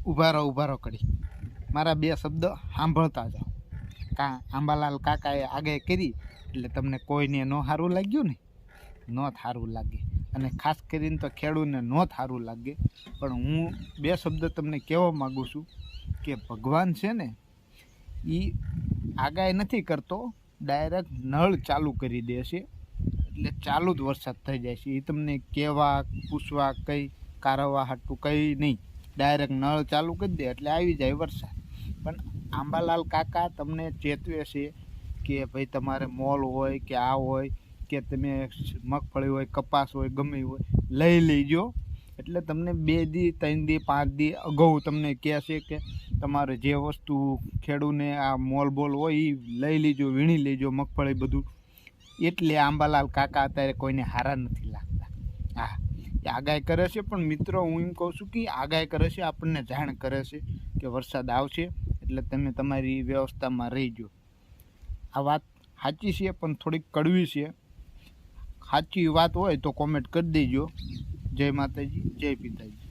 ઊભા રહો કડી, મારા બે શબ્દ સાંભળતા જાઓ. આંબાલાલ કાકાએ આગાહી કરી એટલે તમને કોઈને ન સારું લાગ્યું ને, ન સારું લાગે, અને ખાસ કરીને તો ખેડૂતને ન સારું લાગે. પણ હું બે શબ્દ તમને કહેવા માગું છું કે ભગવાન છે ને એ આગાહી નથી કરતો, ડાયરેક્ટ નળ ચાલુ કરી દે છે એટલે ચાલુ જ વરસાદ થઈ જાય છે. એ તમને કહેવા પૂછવા કંઈ કારવા હાટું કંઈ નહીં, ડાયરેક્ટ નળ ચાલુ કરી દે એટલે આવી જાય વરસાદ. પણ આંબાલાલ કાકા તમને ચેતવે છે કે ભાઈ તમારે મોલ હોય કે આ હોય કે તમે મગફળી હોય કપાસ હોય ગમે હોય લઈ લેજો. એટલે તમને 2 દી 3 દી 5 દી અગાઉ તમને કહે છે કે તમારે જે વસ્તુ ખેડૂને આ મોલ બોલ હોય એ લઈ લેજો, વીણી લેજો મગફળી બધું. એટલે આંબાલાલ કાકા અત્યારે કોઈને હારા નથી લાગતા. હા, એ આગાહી કરે છે, પણ મિત્રો હું એમ કહું છું કે આગાહી કરે છે આપણને જાણ કરે છે કે વરસાદ આવશે એટલે તમે તમારી વ્યવસ્થામાં રહીજો. આ વાત સાચી છે પણ થોડીક કડવી છે. સાચી વાત હોય તો કોમેન્ટ કરી દેજો. જય માતાજી, જય પિતાજી.